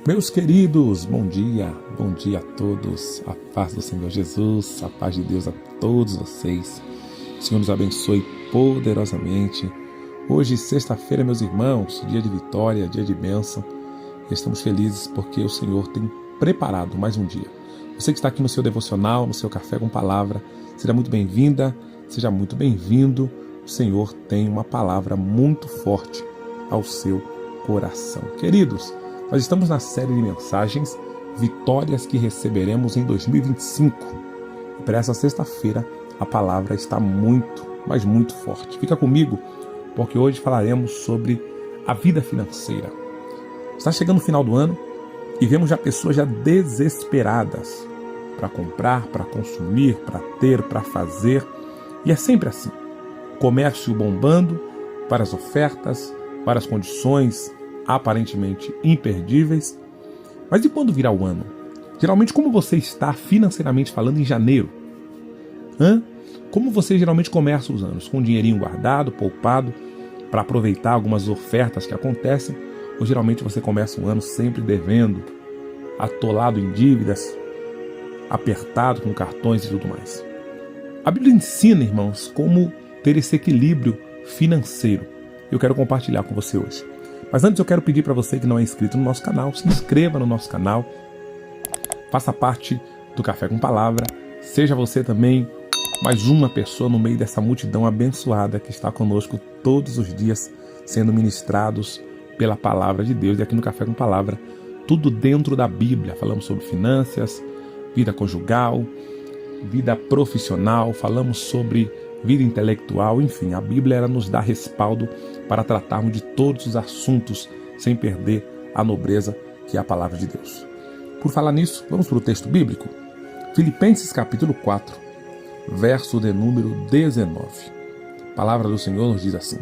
Meus queridos, bom dia a todos, a paz do Senhor Jesus, a paz de Deus a todos vocês. O Senhor nos abençoe poderosamente. Hoje, sexta-feira, meus irmãos, dia de vitória, dia de bênção. E estamos felizes porque o Senhor tem preparado mais um dia. Você que está aqui no seu devocional, no seu café com palavra, seja muito bem-vinda, seja muito bem-vindo. O Senhor tem uma palavra muito forte ao seu coração. Queridos, nós estamos na série de mensagens Vitórias que receberemos em 2025. E para essa sexta-feira, a palavra está muito, mas muito forte. Fica comigo, porque hoje falaremos sobre a vida financeira. Está chegando o final do ano e vemos já pessoas já desesperadas para comprar, para consumir, para ter, para fazer. E é sempre assim. Comércio bombando, várias ofertas, várias condições aparentemente imperdíveis. Mas e quando virar o ano? Geralmente, como você está financeiramente falando em janeiro? Como você geralmente começa os anos? Com um dinheirinho guardado, poupado, para aproveitar algumas ofertas que acontecem? Ou geralmente você começa o ano sempre devendo, atolado em dívidas, apertado com cartões e tudo mais? A Bíblia ensina, irmãos, como ter esse equilíbrio financeiro. Eu quero compartilhar com você hoje. Mas antes eu quero pedir para você que não é inscrito no nosso canal, se inscreva no nosso canal, faça parte do Café com Palavra, seja você também mais uma pessoa no meio dessa multidão abençoada que está conosco todos os dias, sendo ministrados pela Palavra de Deus. E aqui no Café com Palavra, tudo dentro da Bíblia. Falamos sobre finanças, vida conjugal, vida profissional, falamos sobre vida intelectual, enfim, a Bíblia ela nos dá respaldo para tratarmos de todos os assuntos sem perder a nobreza que é a palavra de Deus. Por falar nisso, vamos para o texto bíblico? Filipenses capítulo 4, verso de número 19. A palavra do Senhor nos diz assim: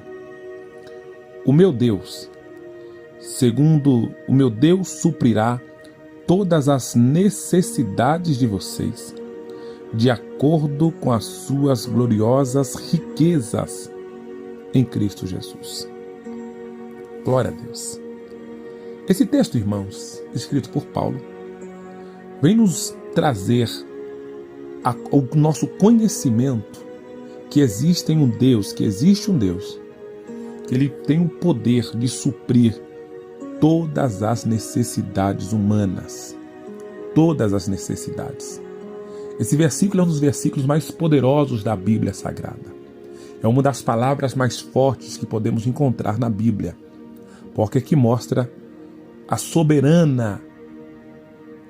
O meu Deus suprirá todas as necessidades de vocês, de acordo com as suas gloriosas riquezas em Cristo Jesus. Glória a Deus. Esse texto, irmãos, escrito por Paulo, vem nos trazer o nosso conhecimento que existe um Deus, que Ele tem o poder de suprir todas as necessidades humanas. Todas as necessidades. Esse versículo é um dos versículos mais poderosos da Bíblia Sagrada. É uma das palavras mais fortes que podemos encontrar na Bíblia, porque aqui mostra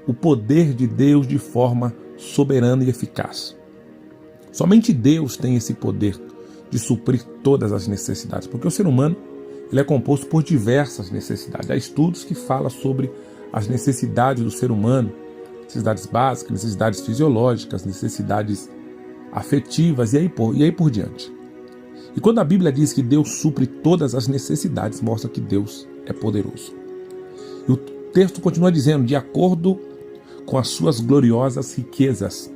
o poder de Deus de forma soberana e eficaz. Somente Deus tem esse poder de suprir todas as necessidades, porque o ser humano ele é composto por diversas necessidades. Há estudos que falam sobre as necessidades do ser humano, necessidades básicas, necessidades fisiológicas, necessidades afetivas e aí por diante. E quando a Bíblia diz que Deus supre todas as necessidades, mostra que Deus é poderoso. E o texto continua dizendo, de acordo com as suas gloriosas riquezas.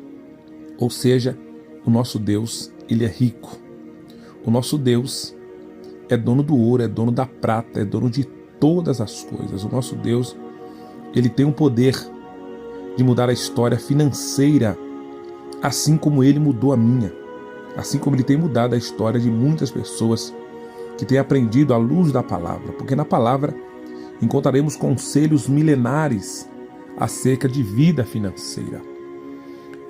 Ou seja, o nosso Deus, ele é rico. O nosso Deus é dono do ouro, é dono da prata, é dono de todas as coisas. O nosso Deus, ele tem um poder de mudar a história financeira, assim como ele mudou a minha, assim como ele tem mudado a história de muitas pessoas que têm aprendido à luz da palavra, porque na palavra encontraremos conselhos milenares acerca de vida financeira.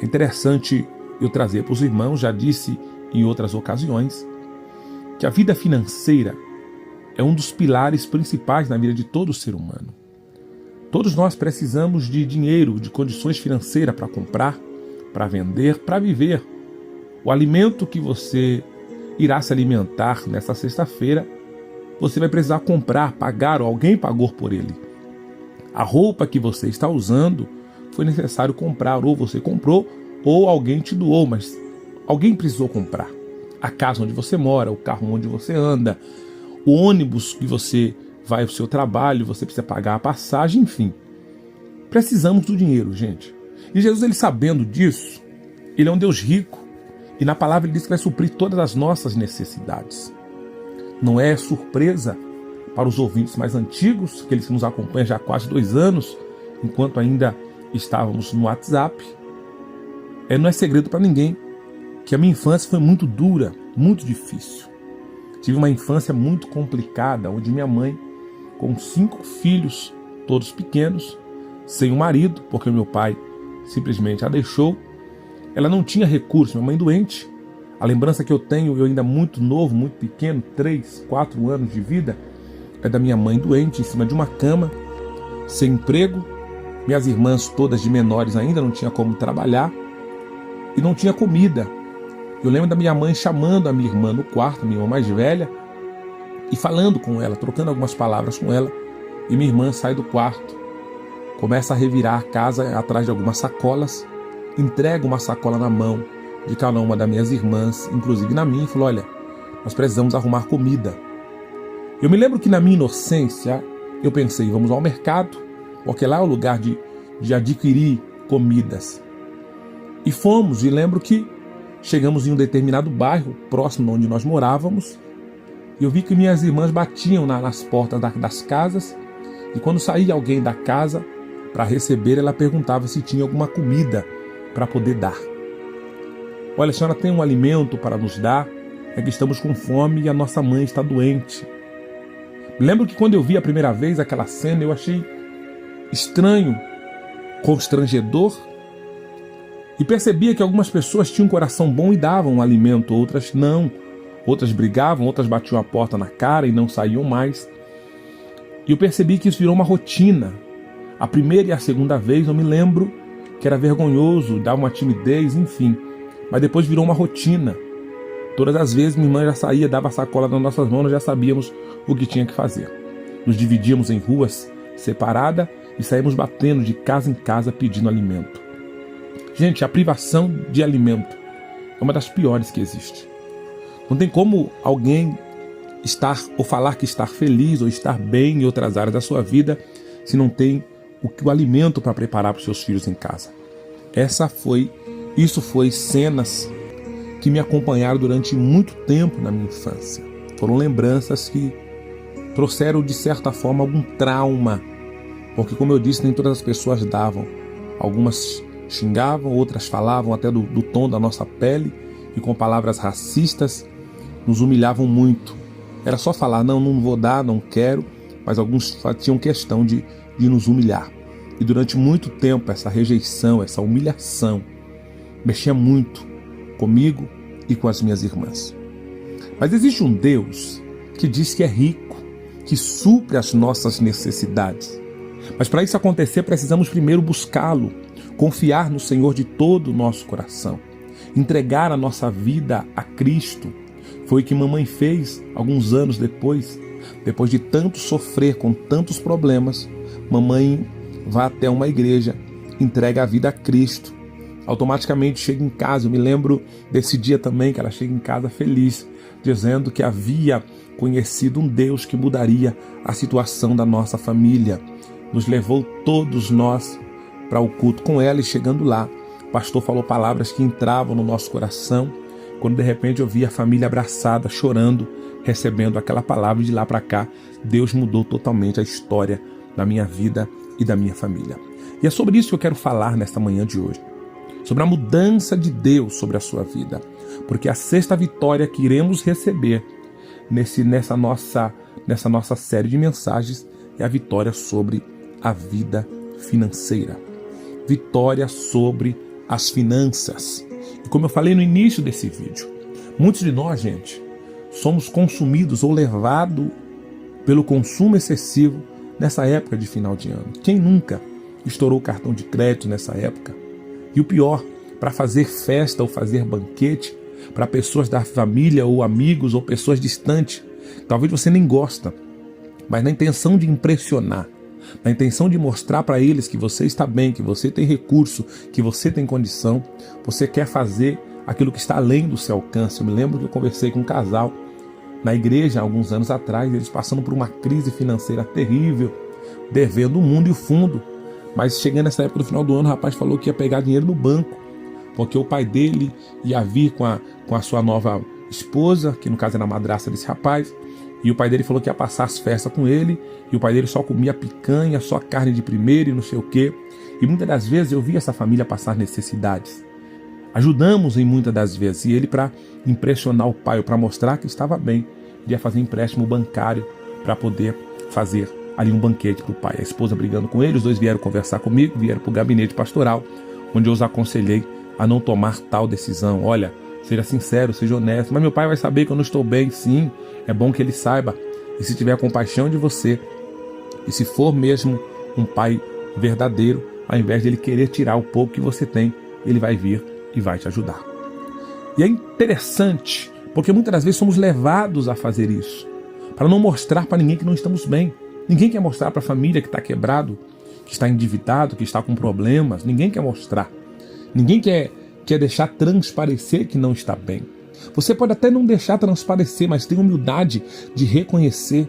É interessante eu trazer para os irmãos, já disse em outras ocasiões, que a vida financeira é um dos pilares principais na vida de todo ser humano. Todos nós precisamos de dinheiro, de condições financeiras para comprar, para vender, para viver. O alimento que você irá se alimentar nesta sexta-feira, você vai precisar comprar, pagar, ou alguém pagou por ele. A roupa que você está usando, foi necessário comprar, ou você comprou, ou alguém te doou, mas alguém precisou comprar. A casa onde você mora, o carro onde você anda, o ônibus que você vai ao seu trabalho, você precisa pagar a passagem, enfim. Precisamos do dinheiro, gente. E Jesus, ele sabendo disso, ele é um Deus rico. E na palavra ele diz que vai suprir todas as nossas necessidades. Não é surpresa para os ouvintes mais antigos, aqueles que nos acompanham já há quase 2 anos, enquanto ainda estávamos no WhatsApp, não é segredo para ninguém que a minha infância foi muito dura, muito difícil. Tive uma infância muito complicada, onde minha mãe, com 5 filhos, todos pequenos, sem um marido, porque meu pai simplesmente a deixou, ela não tinha recursos, minha mãe doente. A lembrança que eu tenho, eu ainda muito novo, muito pequeno, 3, 4 anos de vida, é da minha mãe doente, em cima de uma cama, sem emprego. Minhas irmãs todas de menores ainda não tinha como trabalhar e não tinha comida. Eu lembro da minha mãe chamando a minha irmã no quarto, minha irmã mais velha, e falando com ela, trocando algumas palavras com ela, e minha irmã sai do quarto, começa a revirar a casa atrás de algumas sacolas, entrega uma sacola na mão de cada uma das minhas irmãs, inclusive na minha, e falou: olha, nós precisamos arrumar comida. Eu me lembro que na minha inocência, eu pensei, vamos ao mercado, porque lá é o lugar de adquirir comidas. E fomos, e lembro que chegamos em um determinado bairro, próximo onde nós morávamos, e eu vi que minhas irmãs batiam nas portas das casas, e quando saía alguém da casa para receber, ela perguntava se tinha alguma comida para poder dar. Olha, a senhora tem um alimento para nos dar? É que estamos com fome e a nossa mãe está doente. Lembro que quando eu vi a primeira vez aquela cena, eu achei estranho, constrangedor, e percebia que algumas pessoas tinham um coração bom e davam um alimento, outras não. Outras brigavam, outras batiam a porta na cara e não saíam mais. E eu percebi que isso virou uma rotina. A primeira e a segunda vez eu me lembro que era vergonhoso, dava uma timidez, enfim. Mas depois virou uma rotina. Todas as vezes minha irmã já saía, dava a sacola nas nossas mãos, nós já sabíamos o que tinha que fazer. Nos dividíamos em ruas separadas e saímos batendo de casa em casa pedindo alimento. Gente, a privação de alimento é uma das piores que existe. Não tem como alguém estar ou falar que estar feliz ou estar bem em outras áreas da sua vida se não tem o alimento para preparar para os seus filhos em casa. Isso foi cenas que me acompanharam durante muito tempo na minha infância. Foram lembranças que trouxeram, de certa forma, algum trauma. Porque, como eu disse, nem todas as pessoas davam. Algumas xingavam, outras falavam até do tom da nossa pele e com palavras racistas nos humilhavam muito. Era só falar, não vou dar, não quero, mas alguns tinham questão de nos humilhar. E durante muito tempo essa rejeição, essa humilhação mexia muito comigo e com as minhas irmãs. Mas existe um Deus que diz que é rico, que supre as nossas necessidades. Mas para isso acontecer precisamos primeiro buscá-lo, confiar no Senhor de todo o nosso coração, entregar a nossa vida a Cristo. Foi o que mamãe fez alguns anos depois de tanto sofrer com tantos problemas. Mamãe vai até uma igreja, entrega a vida a Cristo, automaticamente chega em casa. Eu me lembro desse dia também, que ela chega em casa feliz, dizendo que havia conhecido um Deus que mudaria a situação da nossa família. Nos levou todos nós para o culto com ela, e chegando lá, o pastor falou palavras que entravam no nosso coração, quando de repente eu vi a família abraçada, chorando, recebendo aquela palavra. De lá para cá, Deus mudou totalmente a história da minha vida e da minha família. E é sobre isso que eu quero falar nesta manhã de hoje, sobre a mudança de Deus sobre a sua vida, porque a sexta vitória que iremos receber nessa nossa série de mensagens é a vitória sobre a vida financeira, vitória sobre as finanças. E como eu falei no início desse vídeo, muitos de nós, gente, somos consumidos ou levados pelo consumo excessivo nessa época de final de ano. Quem nunca estourou o cartão de crédito nessa época? E o pior, para fazer festa ou fazer banquete para pessoas da família ou amigos ou pessoas distantes, talvez você nem gosta, mas na intenção de impressionar, na intenção de mostrar para eles que você está bem, que você tem recurso, que você tem condição, você quer fazer aquilo que está além do seu alcance. Eu me lembro que eu conversei com um casal na igreja há alguns anos atrás, eles passando por uma crise financeira terrível, devendo o mundo e o fundo, mas chegando nessa época do final do ano, o rapaz falou que ia pegar dinheiro no banco, porque o pai dele ia vir com a sua nova esposa, que no caso era a madrasta desse rapaz, E o pai dele falou que ia passar as festas com ele, e o pai dele só comia picanha, só carne de primeira e não sei o quê. E muitas das vezes eu vi essa família passar necessidades. Ajudamos em muitas das vezes. E ele, para impressionar o pai, ou para mostrar que estava bem, ele ia fazer empréstimo bancário para poder fazer ali um banquete para o pai. A esposa brigando com ele, os dois vieram conversar comigo, vieram para o gabinete pastoral, onde eu os aconselhei a não tomar tal decisão. Olha, seja sincero, seja honesto. Mas meu pai vai saber que eu não estou bem, sim. É bom que ele saiba. E se tiver compaixão de você, e se for mesmo um pai verdadeiro, ao invés de ele querer tirar o pouco que você tem, ele vai vir e vai te ajudar. E é interessante, porque muitas das vezes somos levados a fazer isso, para não mostrar para ninguém que não estamos bem. Ninguém quer mostrar para a família que está quebrado, que está endividado, que está com problemas. Ninguém quer mostrar. Ninguém quer deixar transparecer que não está bem. Você pode até não deixar transparecer, mas tem humildade de reconhecer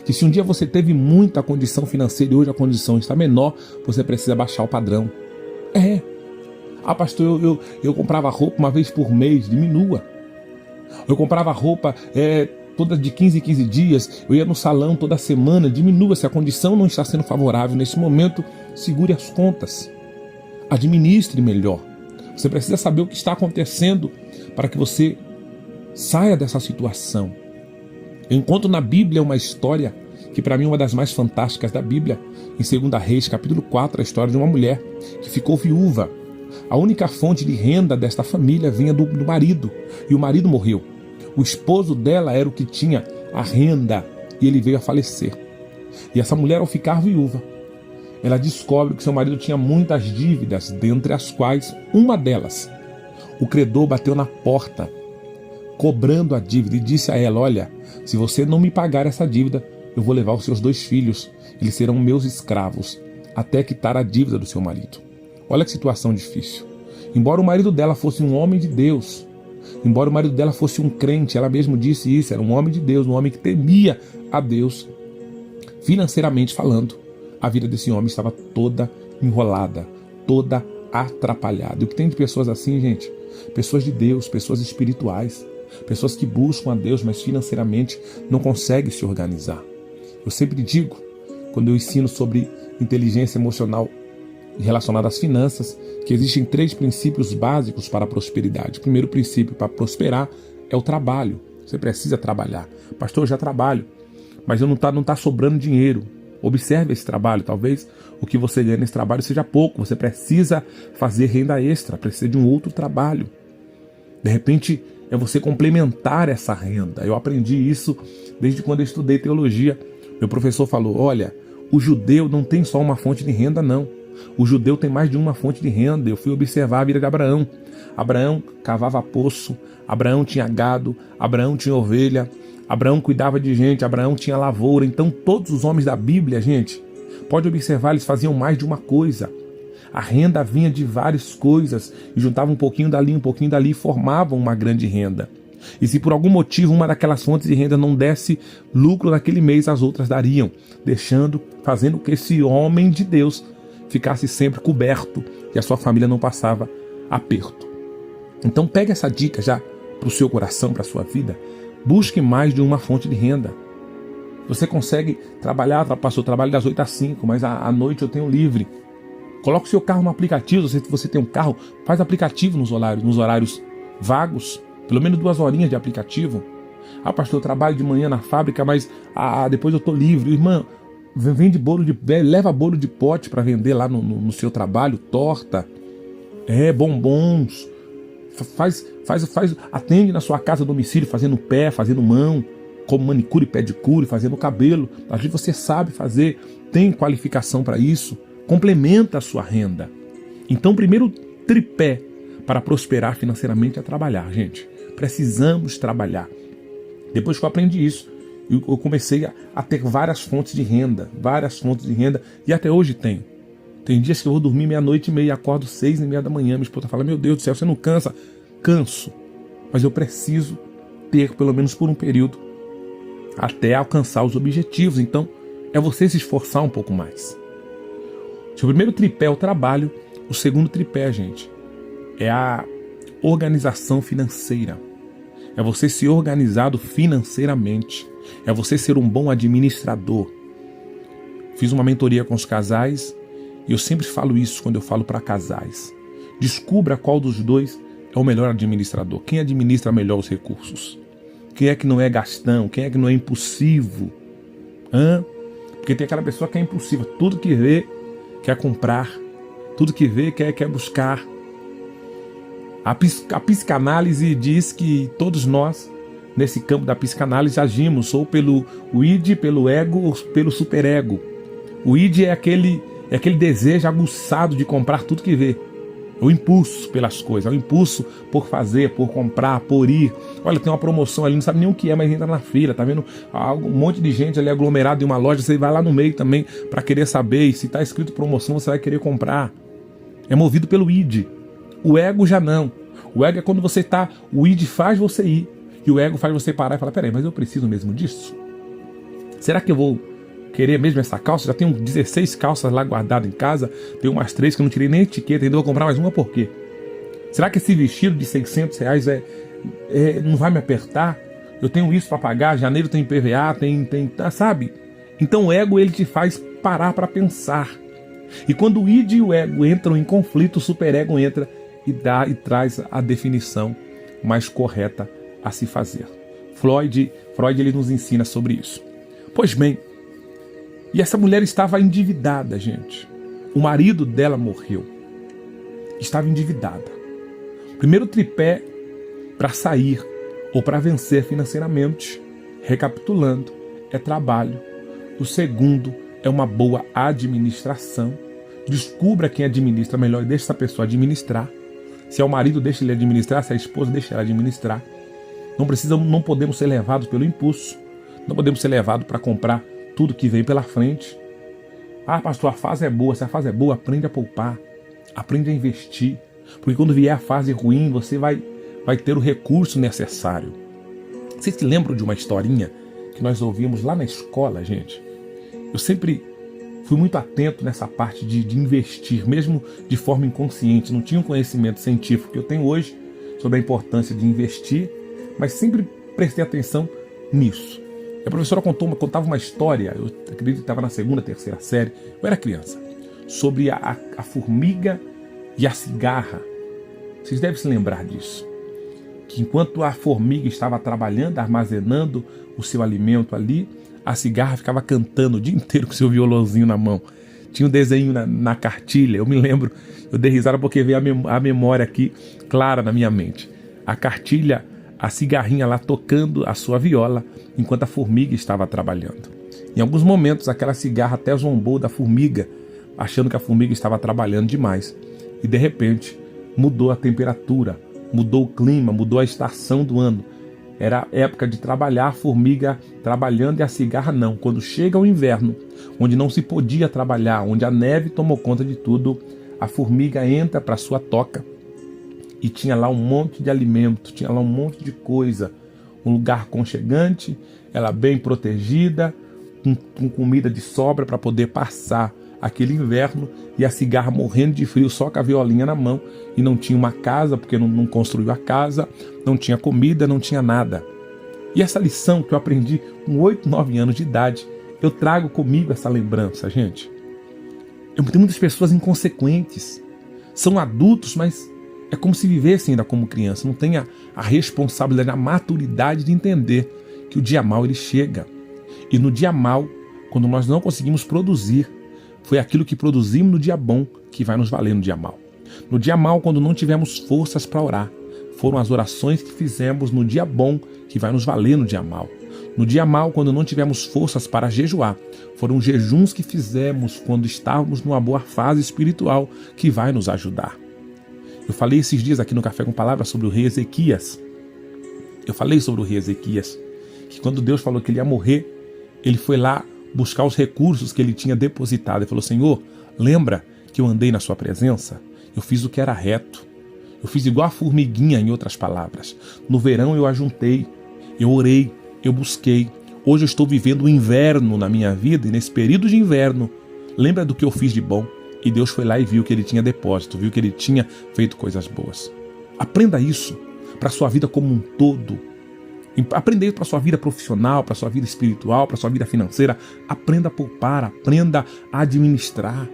que se um dia você teve muita condição financeira e hoje a condição está menor, você precisa baixar o padrão. Pastor, eu comprava roupa uma vez por mês, diminua. Eu comprava roupa toda de 15 em 15 dias, eu ia no salão toda semana, diminua. Se a condição não está sendo favorável nesse momento, segure as contas. Administre melhor. Você precisa saber o que está acontecendo para que você saia dessa situação. Eu encontro na Bíblia uma história que para mim é uma das mais fantásticas da Bíblia. Em 2 Reis, capítulo 4, a história de uma mulher que ficou viúva. A única fonte de renda desta família vinha do marido, e o marido morreu. O esposo dela era o que tinha a renda, e ele veio a falecer. E essa mulher, ao ficar viúva, ela descobre que seu marido tinha muitas dívidas, dentre as quais uma delas, o credor bateu na porta, cobrando a dívida, e disse a ela: olha, se você não me pagar essa dívida, eu vou levar os seus 2 filhos, eles serão meus escravos, até quitar a dívida do seu marido. Olha que situação difícil. Embora o marido dela fosse um homem de Deus, embora o marido dela fosse um crente, ela mesma disse isso, era um homem de Deus, um homem que temia a Deus, financeiramente falando, a vida desse homem estava toda enrolada, toda atrapalhada. E o que tem de pessoas assim, gente? Pessoas de Deus, pessoas espirituais, pessoas que buscam a Deus, mas financeiramente não conseguem se organizar. Eu sempre digo, quando eu ensino sobre inteligência emocional relacionada às finanças, que existem 3 princípios básicos para a prosperidade. O primeiro princípio para prosperar é o trabalho. Você precisa trabalhar. Pastor, eu já trabalho, mas não tá sobrando dinheiro. Observe esse trabalho. Talvez o que você ganha nesse trabalho seja pouco. Você precisa fazer renda extra, precisa de um outro trabalho. De repente, é você complementar essa renda. Eu aprendi isso desde quando eu estudei teologia. Meu professor falou: olha, o judeu não tem só uma fonte de renda, não. O judeu tem mais de uma fonte de renda. Eu fui observar a vida de Abraão. Abraão cavava poço, Abraão tinha gado, Abraão tinha ovelha, Abraão cuidava de gente, Abraão tinha lavoura. Então todos os homens da Bíblia, gente, pode observar, eles faziam mais de uma coisa. A renda vinha de várias coisas e juntavam um pouquinho dali e formavam uma grande renda. E se por algum motivo uma daquelas fontes de renda não desse lucro naquele mês, as outras dariam, fazendo que esse homem de Deus ficasse sempre coberto e a sua família não passava aperto. Então pegue essa dica já para o seu coração, para a sua vida. Busque mais de uma fonte de renda. Você consegue trabalhar, pastor, eu trabalho das 8 às 5, mas à noite eu tenho livre. Coloque o seu carro no aplicativo. Se você tem um carro, faz aplicativo nos horários vagos, pelo menos 2 horinhas de aplicativo. Pastor, eu trabalho de manhã na fábrica, mas depois eu estou livre. Irmã, vende leva bolo de pote para vender lá no seu trabalho, torta, bombons, atende na sua casa, domicílio, fazendo pé, fazendo mão, como manicure, pedicure, fazendo cabelo. Às vezes você sabe fazer, tem qualificação para isso, complementa a sua renda. Então, o primeiro tripé para prosperar financeiramente é trabalhar, gente. Precisamos trabalhar. Depois que eu aprendi isso, eu comecei a ter várias fontes de renda, e até hoje tenho. Tem dias que eu vou dormir 00:30, acordo 6:30 da manhã, minha esposa fala: meu Deus do céu, você não cansa? Canso, mas eu preciso ter, pelo menos por um período, até alcançar os objetivos. Então, é você se esforçar um pouco mais. Se o primeiro tripé é o trabalho, o segundo tripé, gente, é a organização financeira. É você ser organizado financeiramente. É você ser um bom administrador. Fiz uma mentoria com os casais e eu sempre falo isso quando eu falo para casais. Descubra qual dos dois é o melhor administrador. Quem administra melhor os recursos? Quem é que não é gastão? Quem é que não é impulsivo? Porque tem aquela pessoa que é impulsiva. Tudo que vê quer comprar. Tudo que vê quer buscar. A psicanálise diz que todos nós, nesse campo da psicanálise, agimos ou pelo id, pelo ego ou pelo superego. O id é aquele desejo aguçado de comprar tudo que vê. É o impulso pelas coisas, é o impulso por fazer, por comprar, por ir. Olha, tem uma promoção ali, não sabe nem o que é, mas entra na fila, tá vendo? Um monte de gente ali aglomerado em uma loja, você vai lá no meio também para querer saber, e se está escrito promoção, você vai querer comprar. É movido pelo id. O ego já não. O ego é quando você tá, o id faz você ir, e o ego faz você parar e falar, peraí, mas eu preciso mesmo disso? Será que eu vou querer mesmo essa calça? Já tenho 16 calças lá guardadas em casa, tenho umas 3 que eu não tirei nem etiqueta, ainda vou comprar mais uma por quê? Será que esse vestido de R$600 não vai me apertar? Eu tenho isso para pagar, janeiro tem PVA, sabe? Então o ego, ele te faz parar para pensar. E quando o id e o ego entram em conflito, o superego entra e traz a definição mais correta a se fazer. Freud ele nos ensina sobre isso. Pois bem, e essa mulher estava endividada, gente. O marido dela morreu. Estava endividada. Primeiro tripé para sair ou para vencer financeiramente, recapitulando, é trabalho. O segundo é uma boa administração. Descubra quem administra melhor e deixe essa pessoa administrar. Se é o marido, deixa ele administrar. Se é a esposa, deixa ela administrar. Não podemos ser levados pelo impulso. Não podemos ser levados para comprar tudo que vem pela frente. Pastor, a fase é boa. Se a fase é boa, aprende a poupar. Aprende a investir. Porque quando vier a fase ruim, você vai ter o recurso necessário. Vocês se lembram de uma historinha que nós ouvimos lá na escola, gente? Eu sempre fui muito atento nessa parte de investir, mesmo de forma inconsciente. Não tinha um conhecimento científico que eu tenho hoje sobre a importância de investir, mas sempre prestei atenção nisso. E a professora contava uma história, eu acredito que estava na 2ª, 3ª série, eu era criança, sobre a formiga e a cigarra. Vocês devem se lembrar disso. Que enquanto a formiga estava trabalhando, armazenando o seu alimento ali, a cigarra ficava cantando o dia inteiro com seu violãozinho na mão. Tinha um desenho na cartilha, eu me lembro, eu dei risada porque veio a memória aqui clara na minha mente. A cartilha, a cigarrinha lá tocando a sua viola, enquanto a formiga estava trabalhando. Em alguns momentos, aquela cigarra até zombou da formiga, achando que a formiga estava trabalhando demais. E de repente, mudou a temperatura, mudou o clima, mudou a estação do ano. Era época de trabalhar, a formiga trabalhando e a cigarra não. Quando chega o inverno, onde não se podia trabalhar, onde a neve tomou conta de tudo, a formiga entra para sua toca e tinha lá um monte de alimento, tinha lá um monte de coisa. Um lugar aconchegante, ela bem protegida, com comida de sobra para poder passar aquele inverno, e a cigarra morrendo de frio só com a violinha na mão, e não tinha uma casa, porque não construiu a casa, não tinha comida, não tinha nada. E essa lição que eu aprendi com 8, 9 anos de idade, eu trago comigo essa lembrança, gente. Tem muitas pessoas inconsequentes, são adultos, mas é como se vivessem ainda como criança, não tem a responsabilidade, a maturidade de entender que o dia mau ele chega. E no dia mau, quando nós não conseguimos produzir, foi aquilo que produzimos no dia bom que vai nos valer no dia mau. No dia mau, quando não tivemos forças para orar, foram as orações que fizemos no dia bom que vai nos valer no dia mau. No dia mau, quando não tivemos forças para jejuar, foram jejuns que fizemos quando estávamos numa boa fase espiritual que vai nos ajudar. Eu falei esses dias aqui no Café com Palavras sobre o rei Ezequias. Eu falei sobre o rei Ezequias, que quando Deus falou que ele ia morrer, ele foi lá buscar os recursos que ele tinha depositado. Ele falou: Senhor, lembra que eu andei na sua presença? Eu fiz o que era reto. Eu fiz igual a formiguinha, em outras palavras. No verão eu ajuntei, eu orei, eu busquei. Hoje eu estou vivendo o inverno na minha vida, e nesse período de inverno, lembra do que eu fiz de bom? E Deus foi lá e viu que ele tinha depósito, viu que ele tinha feito coisas boas. Aprenda isso para a sua vida como um todo. Aprender para a sua vida profissional, para a sua vida espiritual, para a sua vida financeira. Aprenda a poupar, aprenda a administrar.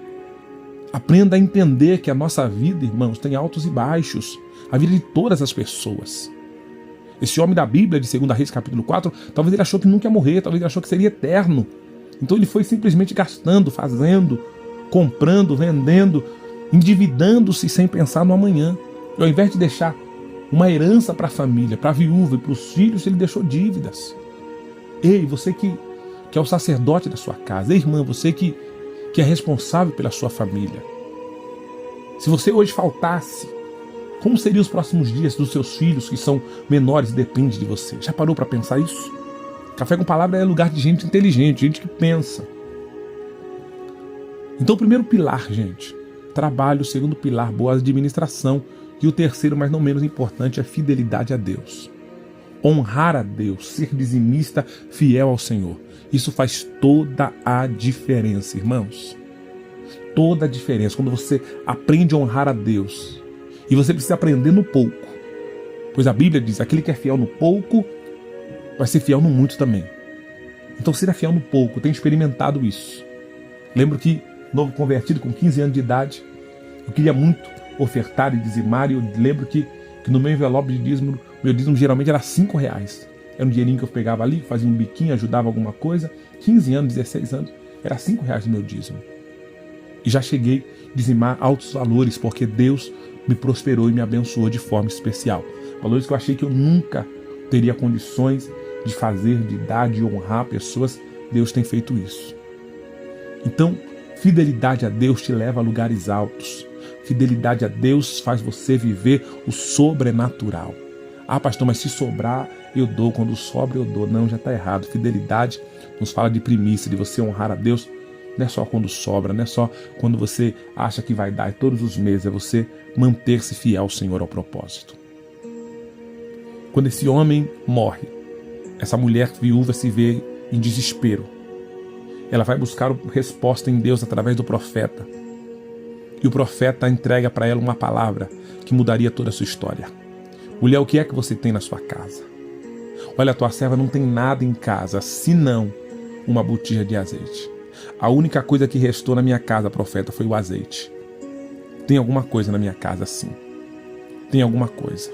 Aprenda a entender que a nossa vida, irmãos, tem altos e baixos. A vida de todas as pessoas. Esse homem da Bíblia, de 2 Reis, capítulo 4, talvez ele achou que nunca ia morrer, talvez ele achou que seria eterno. Então ele foi simplesmente gastando, fazendo, comprando, vendendo, endividando-se sem pensar no amanhã. E ao invés de deixar uma herança para a família, para a viúva e para os filhos, ele deixou dívidas. Ei, você que é o sacerdote da sua casa. Ei, irmã, você que é responsável pela sua família. Se você hoje faltasse, como seriam os próximos dias dos seus filhos que são menores e dependem de você? Já parou para pensar isso? Café com Palavra é lugar de gente inteligente, gente que pensa. Então o primeiro pilar, gente, trabalho. O segundo pilar, boa administração. E o terceiro, mas não menos importante, é fidelidade a Deus. Honrar a Deus, ser dizimista, fiel ao Senhor. Isso faz toda a diferença, irmãos. Toda a diferença. Quando você aprende a honrar a Deus. E você precisa aprender no pouco. Pois a Bíblia diz, aquele que é fiel no pouco, vai ser fiel no muito também. Então seja fiel no pouco. Eu tenho experimentado isso. Lembro que, novo convertido, com 15 anos de idade, eu queria muito ofertar e dizimar, e eu lembro que no meu envelope de dízimo, meu dízimo geralmente era R$5. Era um dinheirinho que eu pegava ali, fazia um biquinho, ajudava alguma coisa. 15 anos, 16 anos, era R$5 o meu dízimo. E já cheguei a dizimar altos valores, porque Deus me prosperou e me abençoou de forma especial. Valores que eu achei que eu nunca teria condições de fazer, de dar, de honrar pessoas. Deus tem feito isso. Então, fidelidade a Deus te leva a lugares altos. Fidelidade a Deus faz você viver o sobrenatural. Ah, pastor, mas se sobrar, eu dou. Quando sobra, eu dou. Não, já está errado. Fidelidade nos fala de primícia, de você honrar a Deus. Não é só quando sobra, não é só quando você acha que vai dar. É todos os meses. É você manter-se fiel ao Senhor, ao propósito. Quando esse homem morre, essa mulher viúva se vê em desespero. Ela vai buscar resposta em Deus através do profeta. E o profeta entrega para ela uma palavra que mudaria toda a sua história. Mulher, o que é que você tem na sua casa? Olha, a tua serva não tem nada em casa, senão uma botija de azeite. A única coisa que restou na minha casa, profeta, foi o azeite. Tem alguma coisa na minha casa, sim. Tem alguma coisa.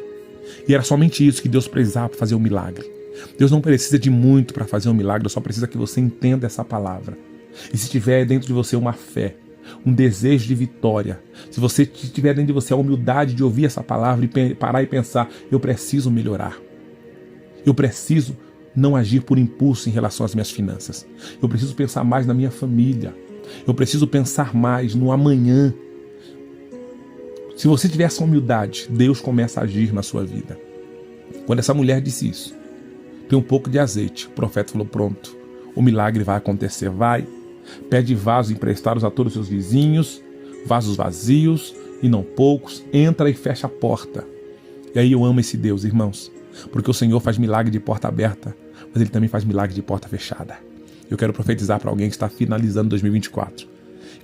E era somente isso que Deus precisava para fazer um milagre. Deus não precisa de muito para fazer um milagre, Deus só precisa que você entenda essa palavra. E se tiver dentro de você uma fé, um desejo de vitória, se você tiver dentro de você a humildade de ouvir essa palavra e parar e pensar, eu preciso melhorar. Eu preciso não agir por impulso em relação às minhas finanças. Eu preciso pensar mais na minha família. Eu preciso pensar mais no amanhã. Se você tiver essa humildade, Deus começa a agir na sua vida. Quando essa mulher disse isso, tem um pouco de azeite. O profeta falou, pronto, o milagre vai acontecer. Vai, pede vasos emprestados a todos os seus vizinhos, vasos vazios e não poucos, entra e fecha a porta. E aí eu amo esse Deus, irmãos, porque o Senhor faz milagre de porta aberta, mas Ele também faz milagre de porta fechada. Eu quero profetizar para alguém que está finalizando 2024.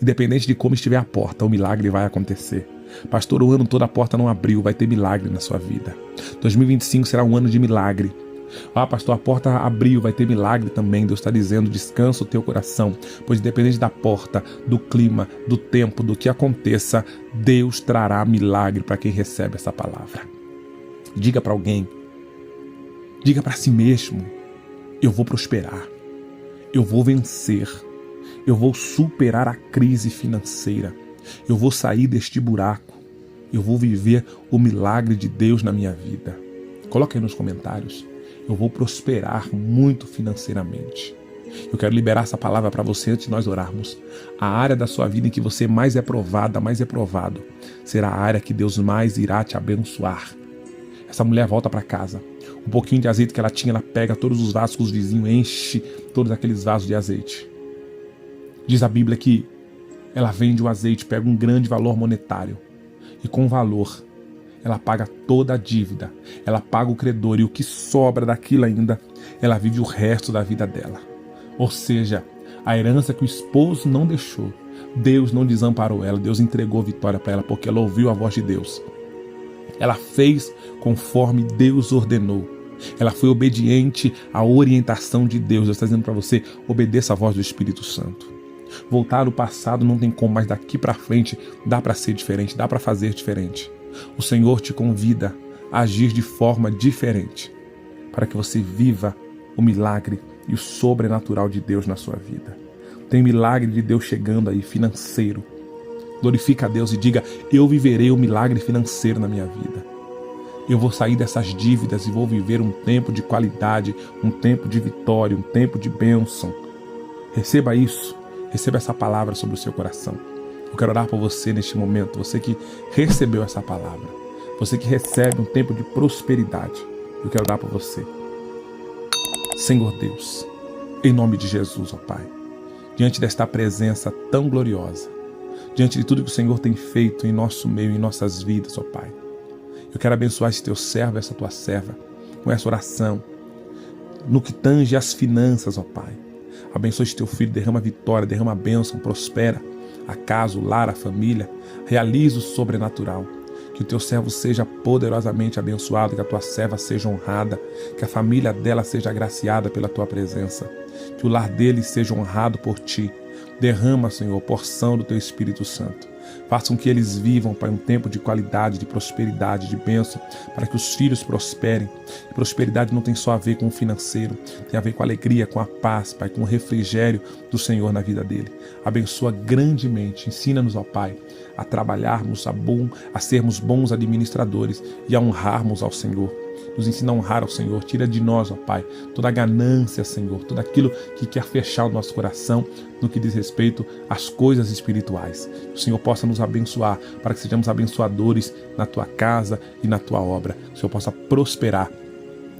Independente de como estiver a porta, o milagre vai acontecer. Pastor, o ano todo a porta não abriu, vai ter milagre na sua vida. 2025 será um ano de milagre. Ah, pastor, a porta abriu, vai ter milagre também. Deus está dizendo, descansa o teu coração, pois independente da porta, do clima, do tempo, do que aconteça, Deus trará milagre para quem recebe essa palavra. Diga para alguém, diga para si mesmo, eu vou prosperar, eu vou vencer, eu vou superar a crise financeira, eu vou sair deste buraco, eu vou viver o milagre de Deus na minha vida. Coloque aí nos comentários. Eu vou prosperar muito financeiramente. Eu quero liberar essa palavra para você antes de nós orarmos. A área da sua vida em que você mais é provada, mais é provado, será a área que Deus mais irá te abençoar. Essa mulher volta para casa. Um pouquinho de azeite que ela tinha, ela pega todos os vasos que os vizinhos, enche todos aqueles vasos de azeite. Diz a Bíblia que ela vende o azeite, pega um grande valor monetário. E com o valor, ela paga toda a dívida, ela paga o credor e o que sobra daquilo ainda, ela vive o resto da vida dela. Ou seja, a herança que o esposo não deixou, Deus não desamparou ela, Deus entregou a vitória para ela porque ela ouviu a voz de Deus. Ela fez conforme Deus ordenou. Ela foi obediente à orientação de Deus. Deus está dizendo para você, obedeça a voz do Espírito Santo. Voltar ao passado não tem como, mas daqui para frente dá para ser diferente, dá para fazer diferente. O Senhor te convida a agir de forma diferente, para que você viva o milagre e o sobrenatural de Deus na sua vida. Tem milagre de Deus chegando aí, financeiro. Glorifica a Deus e diga, eu viverei o milagre financeiro na minha vida. Eu vou sair dessas dívidas e vou viver um tempo de qualidade, um tempo de vitória, um tempo de bênção. Receba isso, receba essa palavra sobre o seu coração. Eu quero orar por você neste momento, você que recebeu essa palavra, você que recebe um tempo de prosperidade. Eu quero orar por você. Senhor Deus, em nome de Jesus, ó Pai, diante desta presença tão gloriosa, diante de tudo que o Senhor tem feito em nosso meio, em nossas vidas, ó Pai, eu quero abençoar esse teu servo, essa tua serva, com essa oração, no que tange as finanças, ó Pai. Abençoa esse teu filho, derrama vitória, derrama bênção, prospera a casa, o lar, a família, realiza o sobrenatural. Que o teu servo seja poderosamente abençoado, que a tua serva seja honrada, que a família dela seja agraciada pela tua presença, que o lar dele seja honrado por ti. Derrama, Senhor, porção do teu Espírito Santo. Faça com que eles vivam, Pai, um tempo de qualidade, de prosperidade, de bênção, para que os filhos prosperem. E prosperidade não tem só a ver com o financeiro, tem a ver com a alegria, com a paz, Pai, com o refrigério do Senhor na vida dele. Abençoa grandemente, ensina-nos, ó Pai, a trabalharmos, a sermos bons administradores e a honrarmos ao Senhor. Nos ensina a honrar ao Senhor, tira de nós, ó Pai, toda a ganância, Senhor, tudo aquilo que quer fechar o nosso coração no que diz respeito às coisas espirituais. Que o Senhor possa nos abençoar, para que sejamos abençoadores na Tua casa e na Tua obra. Que o Senhor possa prosperar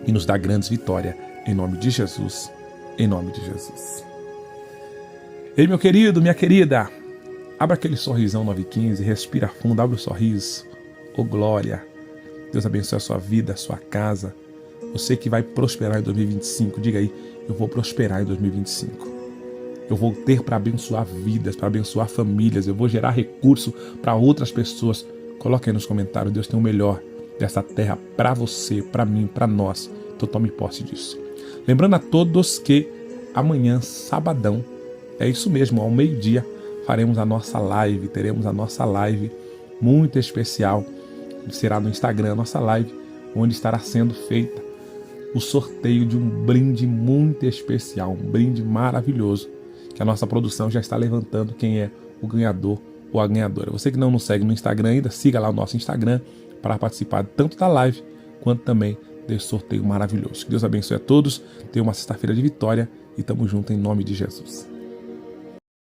e nos dar grandes vitórias, em nome de Jesus, em nome de Jesus. Ei, meu querido, minha querida, abra aquele sorrisão 915, respira fundo, abre o sorriso, ô glória. Deus abençoe a sua vida, a sua casa. Você que vai prosperar em 2025, diga aí, eu vou prosperar em 2025. Eu vou ter para abençoar vidas, para abençoar famílias, eu vou gerar recurso para outras pessoas. Coloque aí nos comentários, Deus tem o melhor dessa terra para você, para mim, para nós. Então tome posse disso. Lembrando a todos que amanhã, sabadão, é isso mesmo, ao meio-dia, faremos a nossa live, teremos a nossa live muito especial. Será no Instagram, a nossa live, onde estará sendo feita o sorteio de um brinde muito especial, um brinde maravilhoso, que a nossa produção já está levantando quem é o ganhador ou a ganhadora. Você que não nos segue no Instagram ainda, siga lá o nosso Instagram para participar tanto da live quanto também desse sorteio maravilhoso. Que Deus abençoe a todos, tenha uma sexta-feira de vitória e tamo junto em nome de Jesus.